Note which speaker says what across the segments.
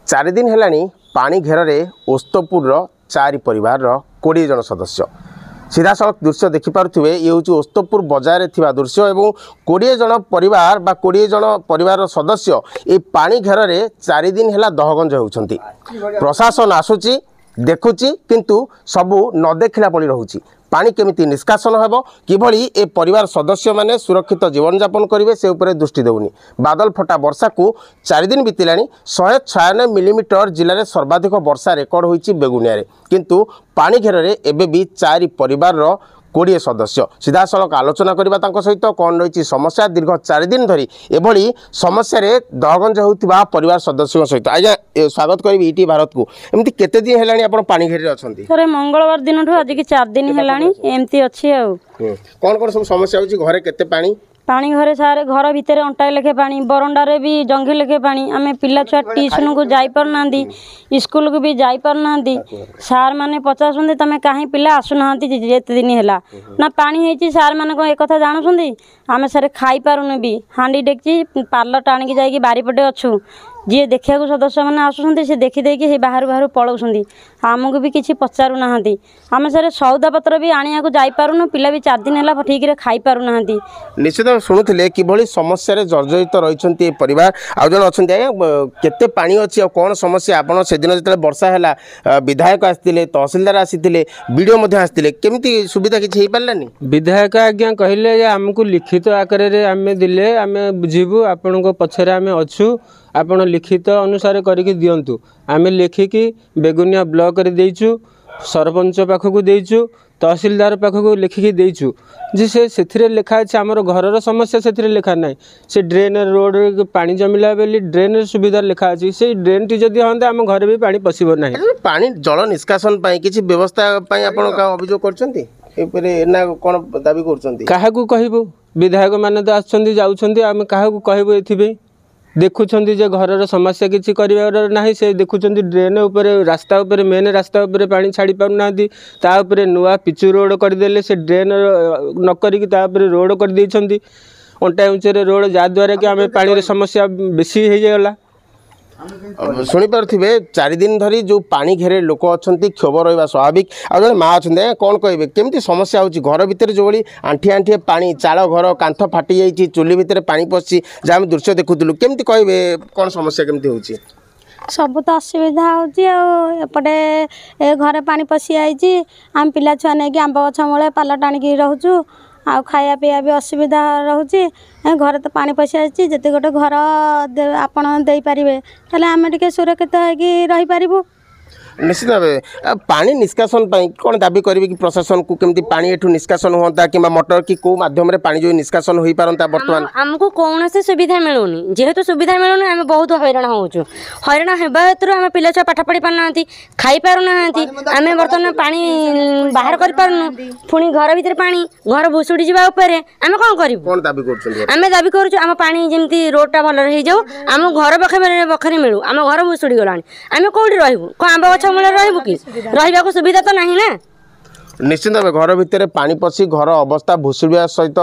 Speaker 1: चार दिन है पानी घेर ओस्तपुर चारि परिवार 20 जन सदस्य सीधा सड़क दृश्य देखिपे ये हूँ ओस्तपुर बजार थी दृश्य और 20 जन परिवार बा 20 जन परिवार सदस्य ये पानी घेर 4 दिन है दहगंज होती प्रशासन आसूची देखुची किंतु सबू न देखला पड़ी रोची पानी केमिति निष्कासन हेबो किभली ए परिवार सदस्य माने सुरक्षित जीवन यापन करेंगे से उपरे दृष्टि देउनी बादल फटा वर्षा को 4 दिन बीतलानी 196 मिलीमीटर जिले में सर्वाधिक वर्षा रेकर्ड होईची बेगुनिया रे किंतु पानी घेर एबे भी 4 परिवार 20 सदस्य सीधा सड़क आलोचना करबा तांको सहित कौन रही समस्या दीर्घ 4 दिन धरी एभली समस्या रे दहगंज होउतिबा परिवार सदस्य सहित आज्ञा स्वागत करी इटी भारत को एमती केते दिन हेलानी आपण पानी घेरी अछंती
Speaker 2: सर मंगलवार दिन ठो आज की 4 दिन हेलानी एमती अछि आ
Speaker 1: कौन कौन सब समस्या होची घरे केते पानी
Speaker 2: पानी घरे सारे घर भितर अंटाए लेखे पानी बरंडारे भी जंघे लेखे पानी आमे पिला छुआ ट्यूशन को जाई पर नांदी स्कूल को भी जाई पर नांदी सार माने पचासुंदी तमे काहे पिला आसु नांदी जेते दिन हैला ना पानी हेची सार माने को एक कथा जानुसुंदी आमे सारे खाई पारुने भी हांडी डेकची पार्लर टाणी की जाई की बारी पटे अछु जी देखिया को सदस्य मैंने आसुँच से देखी देखी बाहर बाहर पलाउं आमको भी किसी पचारू ना आम सर सौदा पत्र भी आनिया को जापारूँ पिला भी 4 दिन है ठीक रे खाई पारू ना
Speaker 1: निश्चित शुणुले कि समस्या जर्जरित रही परिवार आउ जन अच्छा केते पानी अच्छी कौन समस्या आपड़ से दिन जो वर्षा है विधायक आसते तहसिलदार आसी बीडीओ आसते केमी सुविधा किसी हो पारानी
Speaker 3: विधायक आज्ञा कहले आमको लिखित आकार आम दिले आम बुझीबू आपण पछरे आम अच्छू आपण लिखित अनुसार करके दिंतु आम लिखिकी बेगुनिया ब्लॉक रे देइछु सरपंच पाखक देइछु तहसिलदार पाखक लिखिकी देइछु जे से लिखा है आमर घर समस्या से लिखा ना से ड्रेन रोड पानी जमिला बेली ड्रेन सुविधा लिखा अच्छी से ड्रेन टी जदि हाँ आम घर भी पानी पशिब ना
Speaker 1: पानी जल निष्कासन किसी व्यवस्था अभियोग करना कौन दाबी कर
Speaker 3: कहबू विधायक मैंने तो आसुँच जाऊँच आम क्या कहबू ए देखुंट जे घर समस्या किसी कर से देखुंट ड्रेन उपर रास्ता उपर मेन रास्ता उपर पानी छाड़ी पारना तापर नुआ पिचु रोड करदे से ड्रेन न करी रोड कर देइछंती अंटा उंचे रोड जहाद्वारा कि आम पानी समस्या बेसी हो जाएगा
Speaker 1: शुणी पारे 4 दिन धरी जो पानी घेरे लोक अच्छा क्षोभ रहा स्वाभाविक आ जब माँ अच्छा कौन कहे केमती समस्या होची घर भितर जो आंठिए आंठिए पानी चाल घर कांथ फाटी जाइए चुली भितर पानी पशि जहाँ दृश्य देखुलु केमती कहे कौन समस्या केमती होची
Speaker 4: सब तो असुविधा होपटे घरे पानी पशि आई आम पिला छुआ नहीं आंब गछ मूले पाल टाणी रोचु आ खाया पीया भी असुविधा रोचे घर तो पानी पशि आई जिते गोटे घर आपड़ दे पारे आम टे सुरक्षित हो
Speaker 1: निश्चित भाव पानी निष्कासन कौन दाबी करेंगे कि प्रशासन को केमती पानी एठू निष्कासन होता कि मोटर कि कौ माध्यम पानी जो निष्कासन हो पारता बर्तमान
Speaker 2: आमको कौन से सुविधा मिलूनी जेहेतु सुविधा मिलूनी आम बहुत हैरान होचु हैरान होगा हेतु आम पिला छुआ पाठ पढ़ी पारना खाई पारना आम बर्तमान पानी बाहर कर पारनु पुणी घर भीतर पानी घर भुसुड़ी जावा आम कौन करूँ आम दाबी करूँ आम पानी जमी रोडटा भल हो जाऊ आम घर पाखे मिलू आम घर भुसुड़ी गला आम कौटी रहू आंब गछ मूले रहू कि रहा सुविधा तो नहीं ना
Speaker 1: निश्चित भाव घर भितर पानी पशि घर अवस्था भुसुड़ा सहित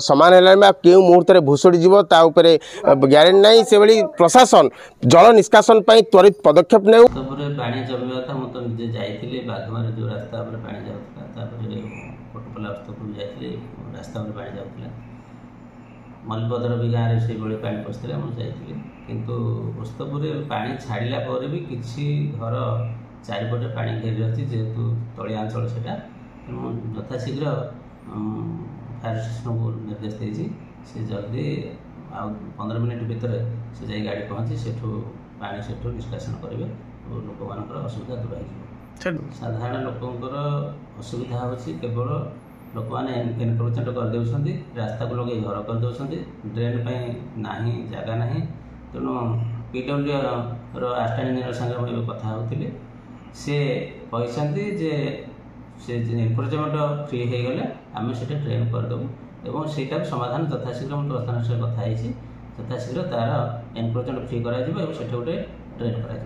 Speaker 1: सामान है क्यों मुहूर्त में भुसुड़ी जीव ग्यारेंटी ना से भाई प्रशासन जल निष्कासन त्वरित पदक्षेप ने
Speaker 5: पानी जमीवा था मुझे निजे जाइए बाघमारे जो रास्ता पानी जाऊला कोटपला जाइए रास्ता पानी जाऊला मल्लिपदर भी गाँव में से पानी पशुला मुझे किंतु ओस्तपुर पानी छाड़ा पर भी किसी घर चारिपटे पानी घेरी अच्छी जेहेतु तलिया अंचल से यथाशीघ्र फायर स्टेशन को निर्देश देती से जल्दी आ 15 मिनट भितर से जाई गाड़ी पहुँची सेठू पानी सेठू निष्कासन करेंगे और लोक मान असुविधा दूर हो साधारण लोकंर असुविधा होची केवल लोक मैंने एनक्रोचमेंट करदे रास्ता को लगे घर करदे ड्रेन नहीं जगह ना तेणु पीडब्ल्यू आस्टाणी सागर कथा होते सी कहते जे एनक्रोचमेंट फ्री हो गले आम से ट्रेन करदेबू और सहीटा समाधान यथाशीघ्र प्रधान सहित कथी यथाशीघ्र तार एनक्रोचमेंट फ्री कर गोटे ट्रेन कर।